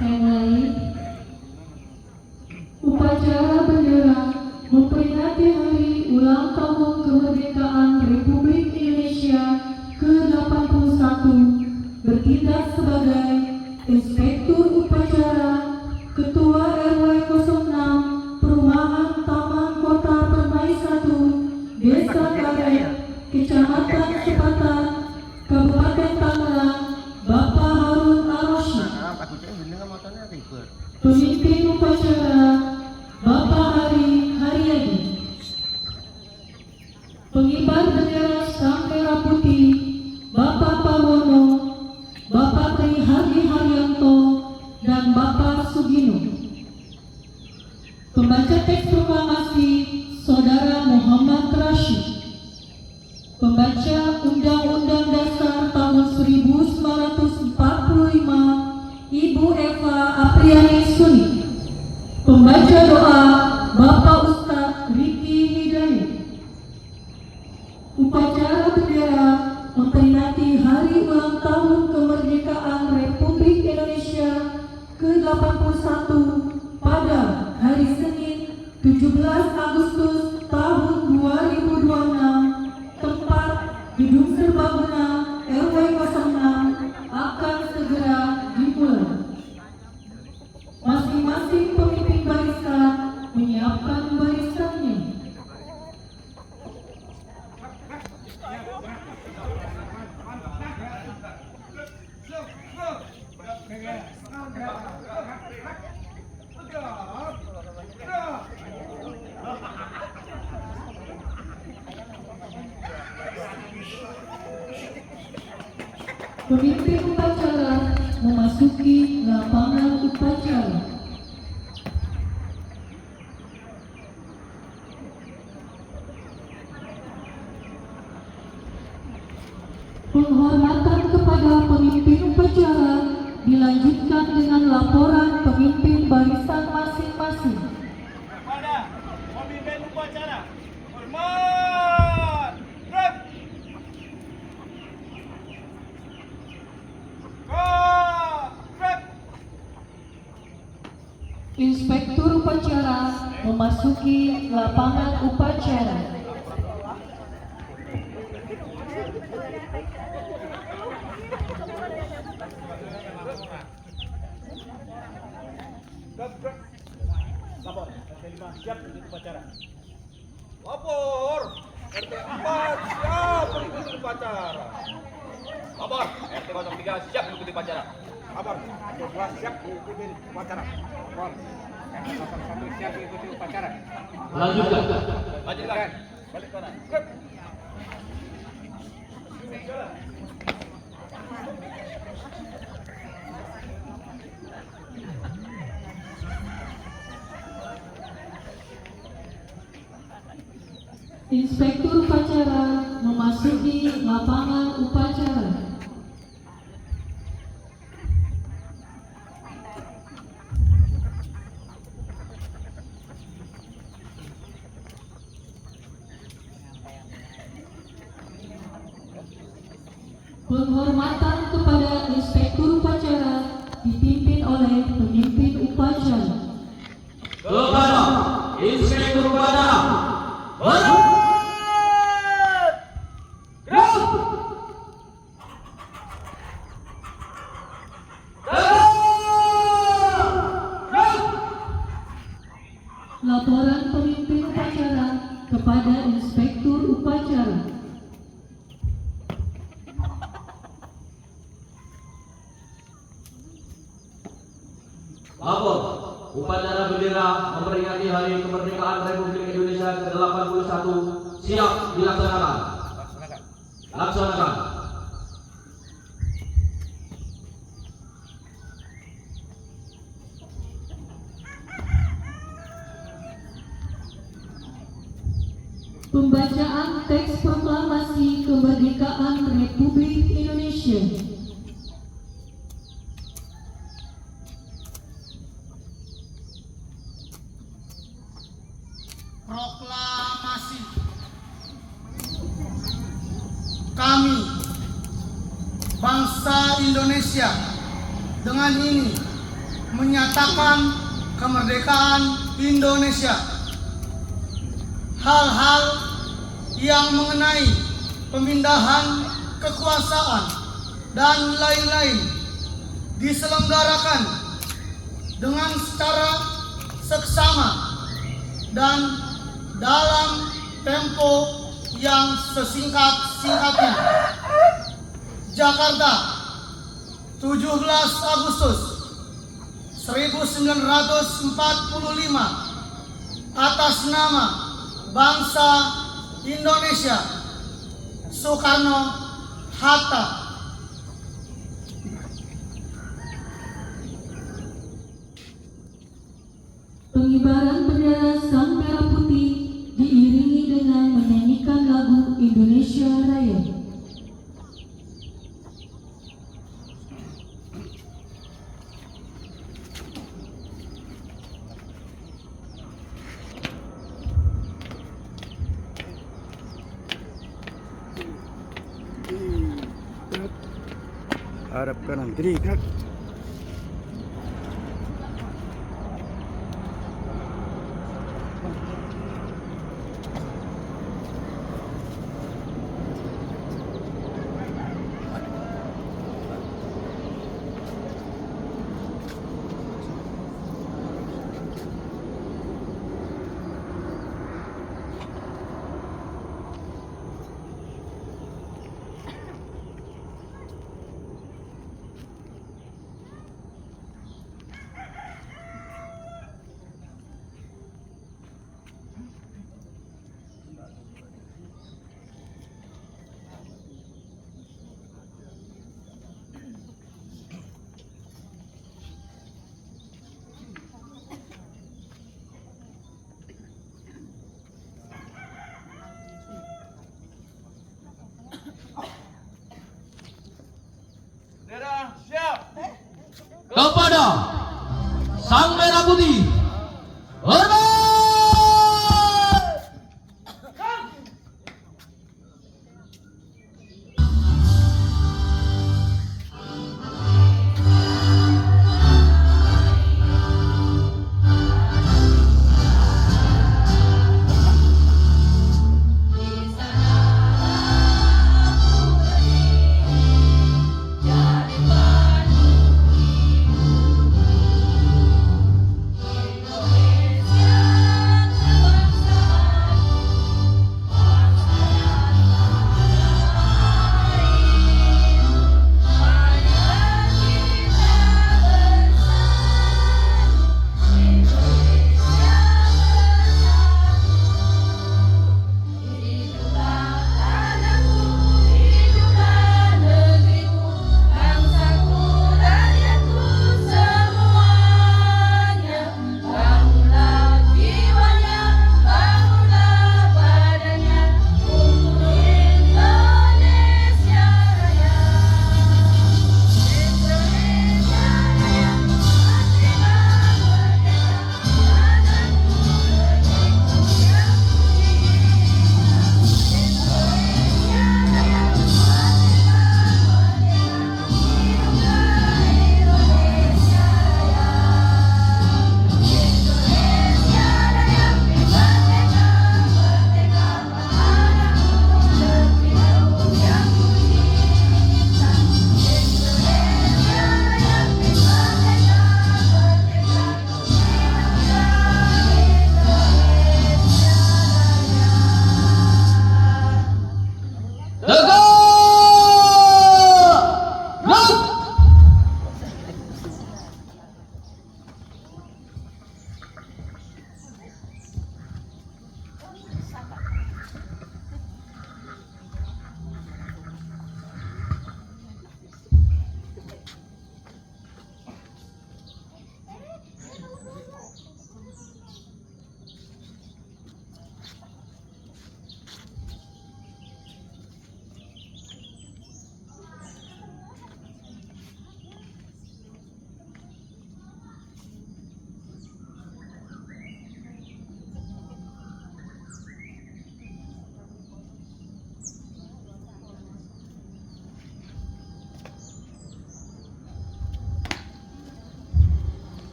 Saya mulai. Upacara bendera memperingati hari ulang tahun kemerdekaan Republik Indonesia ke-81 bertindak sebagai Inspektur Upacara Ketua RW 06 Perumahan Taman Kota Permai 1 Desa Karet, Kecamatan Sepatan, Kabupaten Tangerang, Bapak Harun Ar-Rasyid. Pemimpin upacara Bapak Hari Haryadi. Pengibar bendera Sang Merah Putih Bapak Pawono, Bapak Tri Hadi Haryanto, dan Bapak Sugino. Pembaca teks proklamasi Saudara Muhammad Rashid. Pembaca Undang-Undang Dasar tahun 1945 Ibu Eva Apriani Suni. Pembaca doa Bapak Ustadz Riki Hidayat. Upacara bendera memperingati hari ulang tahun kemerdekaan Republik Indonesia ke-81 pada hari Senin 17 Agustus tahun 2026, tempat Gedung Serbaguna RW 06 akan segera dimulai. Masing-masing pemimpin barisan menyiapkan barisannya. Pemimpin upacara memasuki lapangan upacara. Penghormatan kepada pemimpin upacara dilanjutkan dengan laporan pemimpin barisan masing-masing. Kepada pemimpin upacara, hormat, gerak. Gerak. Inspektur upacara memasuki lapangan upacara. Lapor, RT 5 siap untuk upacara. Lapor, RT 4 siap untuk upacara. Lapor, RT 03 siap untuk upacara. Lapor, RT 2 siap untuk upacara. Lapor, RT 01 siap untuk upacara. Lanjutkan. Lanjutkan. Balik kanan. Inspektur upacara memasuki lapangan upacara. Penghormatan kepada inspektur upacara dipimpin oleh pemimpin upacara. Kepada Inspektur Upacara, Laporan pemimpin upacara kepada inspektur upacara. lapor. Upacara bendera memperingati Hari Kemerdekaan Republik Indonesia ke-81 siap dilaksanakan. Laksanakan. Pembacaan teks proklamasi kemerdekaan Republik Indonesia. Proklamasi. Kami, bangsa Indonesia, dengan ini menyatakan kemerdekaan Indonesia. Hal-hal yang mengenai pemindahan kekuasaan dan lain-lain diselenggarakan dengan secara seksama dan dalam tempo yang sesingkat-singkatnya. Jakarta, 17 Agustus 1945, atas nama bangsa Indonesia. Soekarno-Hatta. Pengibaran bendera Sang Merah Putih diiringi dengan menyanyikan lagu Indonesia Raya. Hadap kanan kiri gerak. Bendera siap. Kepada Sang Merah Putih, hormat! Indonesia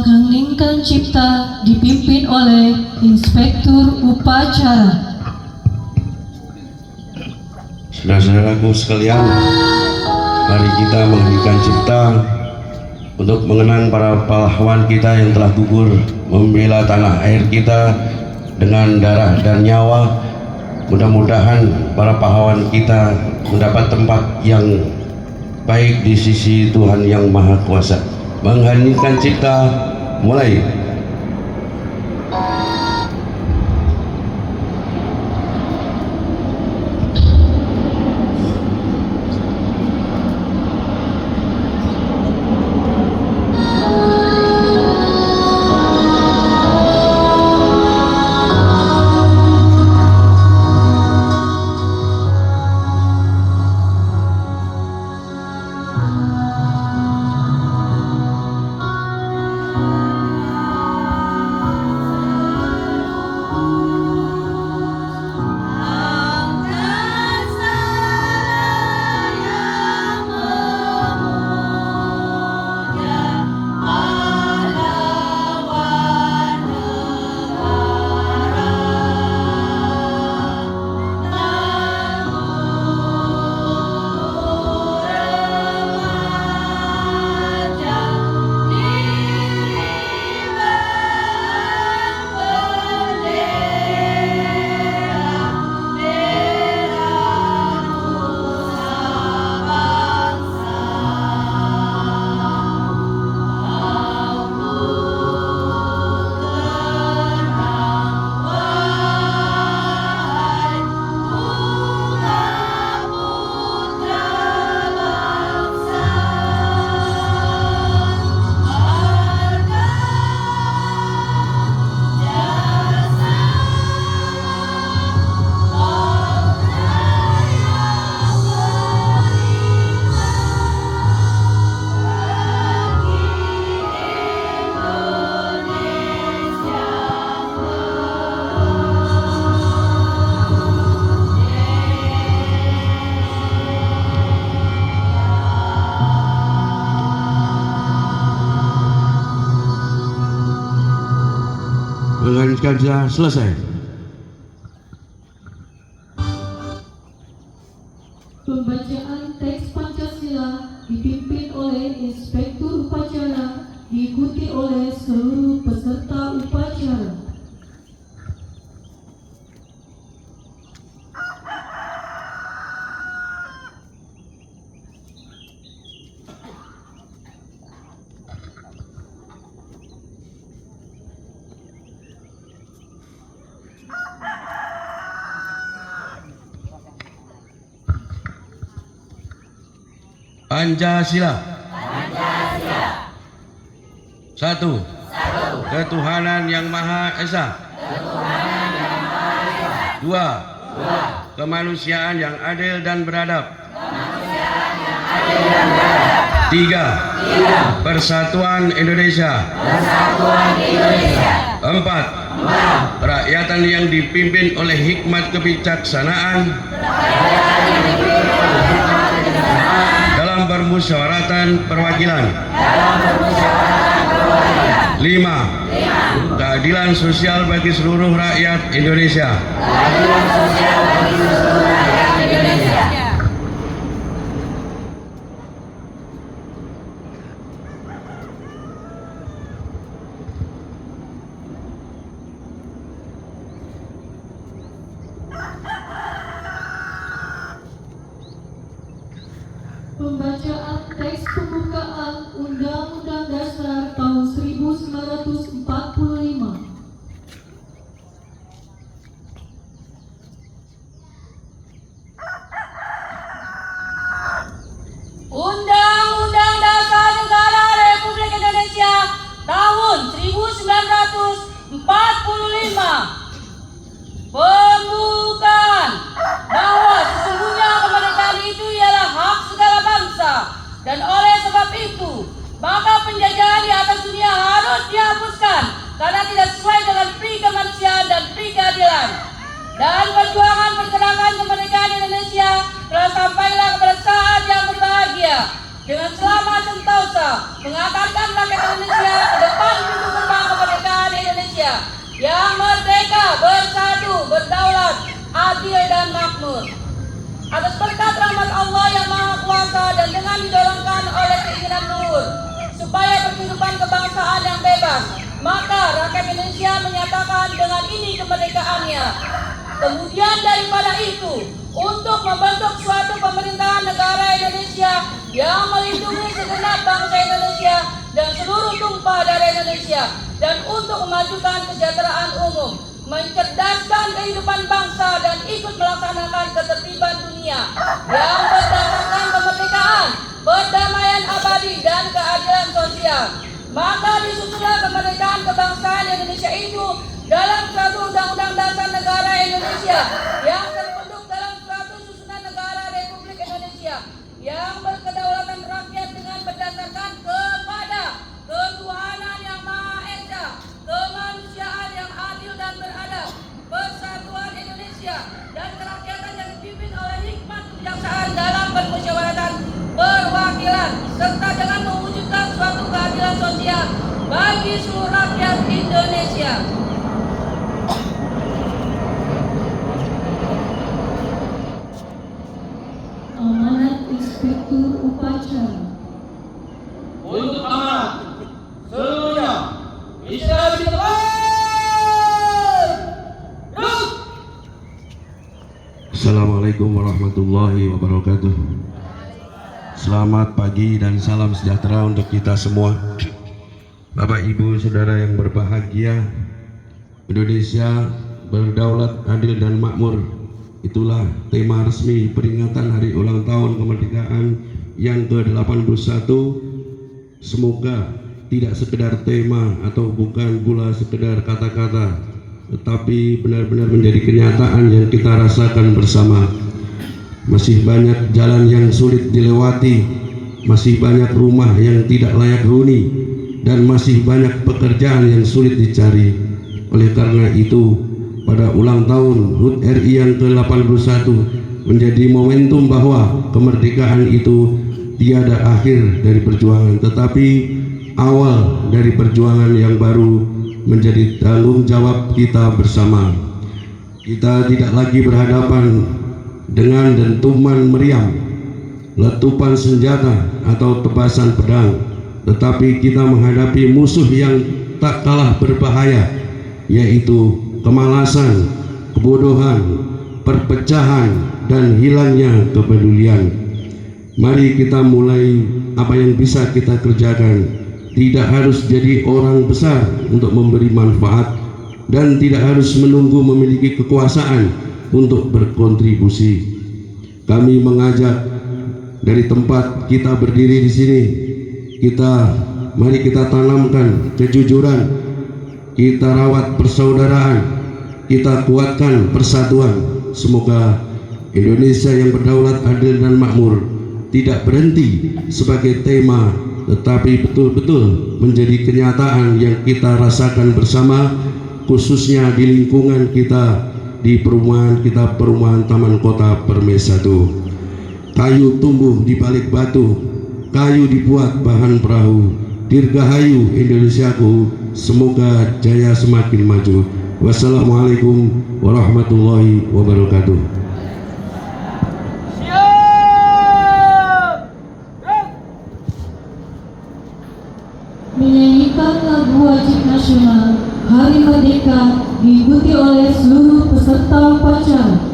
mengheningkan cipta dipimpin oleh Inspektur Upacara. Saudara-saudaraku sekalian, mari kita mengheningkan cipta untuk mengenang para pahlawan kita yang telah gugur membela tanah air kita dengan darah dan nyawa. Mudah-mudahan para pahlawan kita mendapat tempat yang baik di sisi Tuhan Yang Maha Kuasa. Mengheningkan cipta, mulai. Mengheningkan cipta selesai. Pembacaan teks Pancasila dipimpin oleh Inspektur Upacara, diikuti oleh seluruh peserta upacara. Pancasila. Satu. Ketuhanan Yang Maha Esa. Dua. Kemanusiaan yang adil dan beradab. Tiga. Persatuan Indonesia. Empat. Kerakyatan yang dipimpin oleh hikmat kebijaksanaan dalam permusyawaratan perwakilan. 5. Keadilan sosial bagi seluruh rakyat Indonesia. Pembacaan teks pembukaan Undang-Undang Dasar tahun 1945. yang merdeka, bersatu, berdaulat, adil dan makmur. Atas berkat rahmat Allah yang Maha Kuasa dan dengan didorongkan oleh keinginan luhur supaya kehidupan kebangsaan yang bebas, maka rakyat Indonesia menyatakan dengan ini kemerdekaannya. Kemudian daripada itu, untuk membentuk suatu pemerintahan negara Indonesia yang melindungi segenap bangsa Indonesia dan seluruh tumpah darah Indonesia, dan untuk memajukan kesejahteraan umum, mencerdaskan kehidupan bangsa dan ikut melaksanakan ketertiban dunia yang berdasarkan kemerdekaan, perdamaian abadi dan keadilan sosial. Maka disusunlah kemerdekaan kebangsaan Indonesia itu dalam suatu undang-undang dasar negara Indonesia yang terbentuk dalam suatu susunan negara Republik Indonesia yang berkedaulatan rakyat dengan berdasarkan kepada ketuhanan yang Maha Esa, kemanusiaan yang adil dan beradab, persatuan Indonesia, dan kerakyatan yang dipimpin oleh hikmat kebijaksanaan dalam permusyawaratan perwakilan, serta dengan mewujudkan suatu keadilan sosial bagi seluruh rakyat Indonesia. Amanat Inspektur Upacara. Untuk amanat seluruhnya bisa ditemukan. Assalamualaikum warahmatullahi wabarakatuh. Selamat pagi dan salam sejahtera untuk kita semua. Bapak Ibu Saudara yang berbahagia, Indonesia berdaulat, adil dan makmur. Itulah tema resmi peringatan hari ulang tahun kemerdekaan yang ke-81. Semoga tidak sekedar tema atau bukan pula sekedar kata-kata, tetapi benar-benar menjadi kenyataan yang kita rasakan bersama. Masih banyak jalan yang sulit dilewati, masih banyak rumah yang tidak layak huni, dan masih banyak pekerjaan yang sulit dicari. Oleh karena itu, pada ulang tahun HUT RI yang ke-81 menjadi momentum bahwa kemerdekaan itu tiada akhir dari perjuangan, tetapi awal dari perjuangan yang baru menjadi tanggung jawab kita bersama. Kita tidak lagi berhadapan dengan dentuman meriam, letupan senjata atau tebasan pedang, tetapi kita menghadapi musuh yang tak kalah berbahaya, yaitu kemalasan, kebodohan, perpecahan, dan hilangnya kepedulian. Mari kita mulai apa yang bisa kita kerjakan. Tidak harus jadi orang besar untuk memberi manfaat, dan tidak harus menunggu memiliki kekuasaan untuk berkontribusi. Kami mengajak dari tempat kita berdiri di sini, mari kita tanamkan kejujuran, kita rawat persaudaraan, kita kuatkan persatuan. Semoga Indonesia yang berdaulat, adil dan makmur tidak berhenti sebagai tema, tetapi betul-betul menjadi kenyataan yang kita rasakan bersama, khususnya di lingkungan kita, di perumahan kita, perumahan Taman Kota Permai 1. Kayu tumbuh di balik batu, kayu dibuat bahan perahu. Dirgahayu Indonesiaku, semoga jaya semakin maju. Wassalamualaikum warahmatullahi wabarakatuh. Menyanyikan lagu wajib nasional Hari Merdeka diikuti oleh seluruh peserta upacara.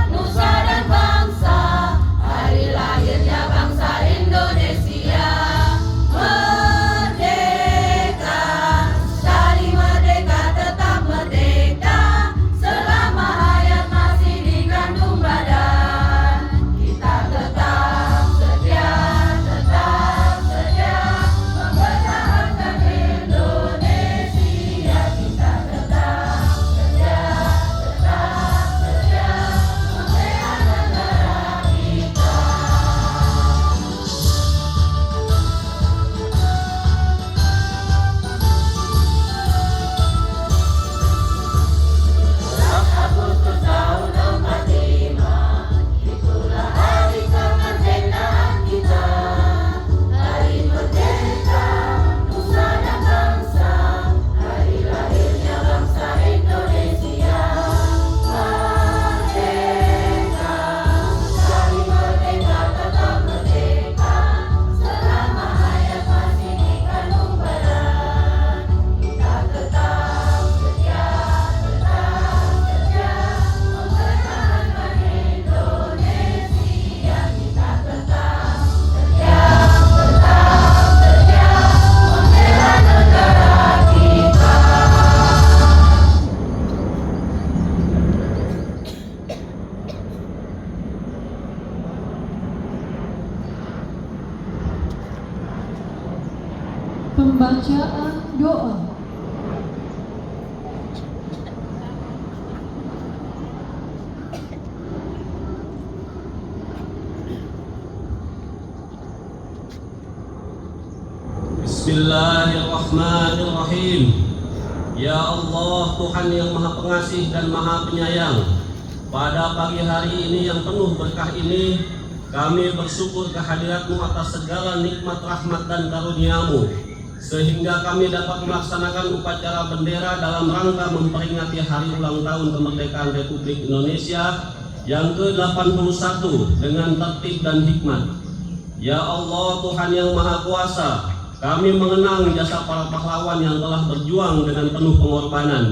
Nusa Pembacaan doa. Bismillahirrahmanirrahim. Ya Allah, Tuhan yang Maha Pengasih dan Maha Penyayang, pada pagi hari ini yang penuh berkah ini, kami bersyukur kehadirat-Mu atas segala nikmat, rahmat, dan karunia-Mu, sehingga kami dapat melaksanakan upacara bendera dalam rangka memperingati hari ulang tahun kemerdekaan Republik Indonesia yang ke-81 dengan tertib dan hikmat. Ya Allah, Tuhan yang Maha Kuasa, kami mengenang jasa para pahlawan yang telah berjuang dengan penuh pengorbanan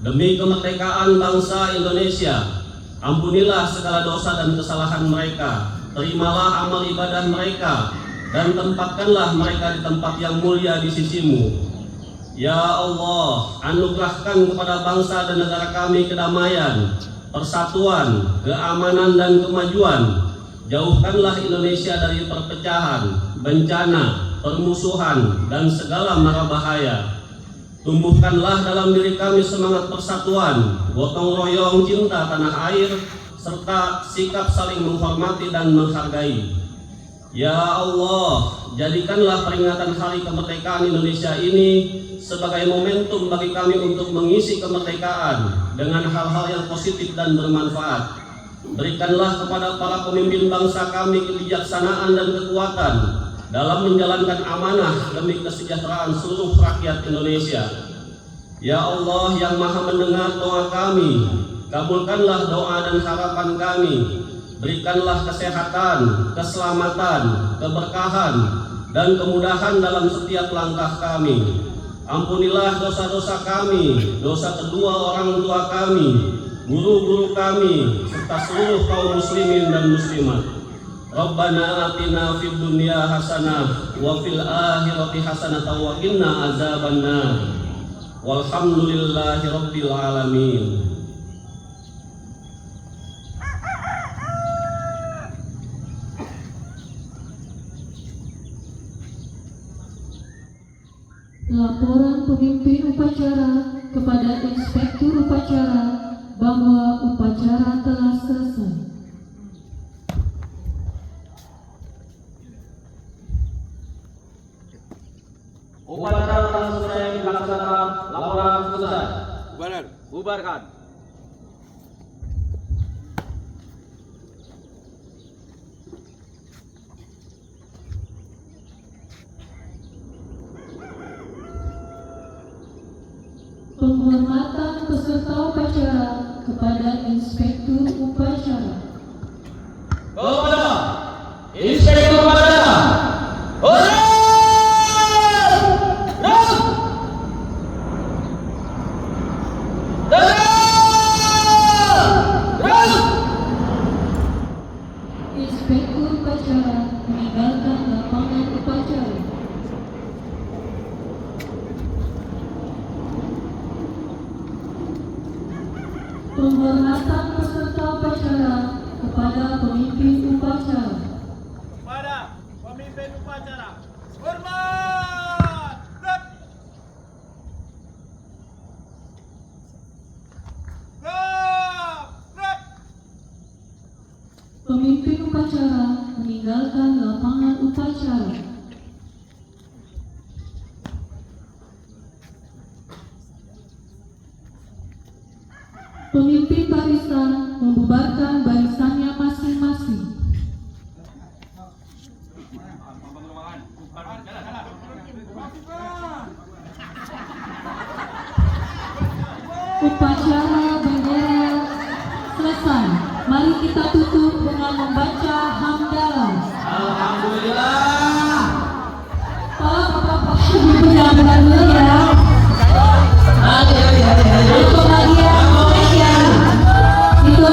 demi kemerdekaan bangsa Indonesia. Ampunilah segala dosa dan kesalahan mereka, terimalah amal ibadah mereka, dan tempatkanlah mereka di tempat yang mulia di sisi-Mu. Ya Allah, anugerahkan kepada bangsa dan negara kami kedamaian, persatuan, keamanan, dan kemajuan. Jauhkanlah Indonesia dari perpecahan, bencana, permusuhan, dan segala mara bahaya. Tumbuhkanlah dalam diri kami semangat persatuan, gotong royong, cinta tanah air, serta sikap saling menghormati dan menghargai. Ya Allah, jadikanlah peringatan Hari Kemerdekaan Indonesia ini sebagai momentum bagi kami untuk mengisi kemerdekaan dengan hal-hal yang positif dan bermanfaat. Berikanlah kepada para pemimpin bangsa kami kebijaksanaan dan kekuatan dalam menjalankan amanah demi kesejahteraan seluruh rakyat Indonesia. Ya Allah yang Maha mendengar doa kami, kabulkanlah doa dan harapan kami. Berikanlah kesehatan, keselamatan, keberkahan, dan kemudahan dalam setiap langkah kami. Ampunilah dosa-dosa kami, dosa kedua orang tua kami, guru-guru kami, serta seluruh kaum muslimin dan muslimat. Rabbana atina fid dunya hasanah wa fil akhirati hasanah wa qina azabannar. Walhamdulillahi rabbil alamin. Laporan pemimpin upacara kepada inspektur upacara bahwa upacara telah selesai. Upacara telah selesai dilaksanakan. Laporan selesai. Bubarkan. Penghormatan peserta upacara kepada inspektur upacara. Kepada inspektur upacara. Inspektur upacara meninggalkan lapangan upacara. Penghormatan peserta upacara kepada pemimpin upacara. Kepada pemimpin upacara. Hormat. Gerak. Gerak. Pemimpin upacara meninggalkan lapangan upacara. Pemimpin barisan membubarkan barisannya masing-masing. Upacara bendera selesai. Mari kita tutup dengan membaca hamdalah. Alhamdulillah. Para bapak-bapak ibu yang berbahagia, Hari. untuk bagian Indonesia, itu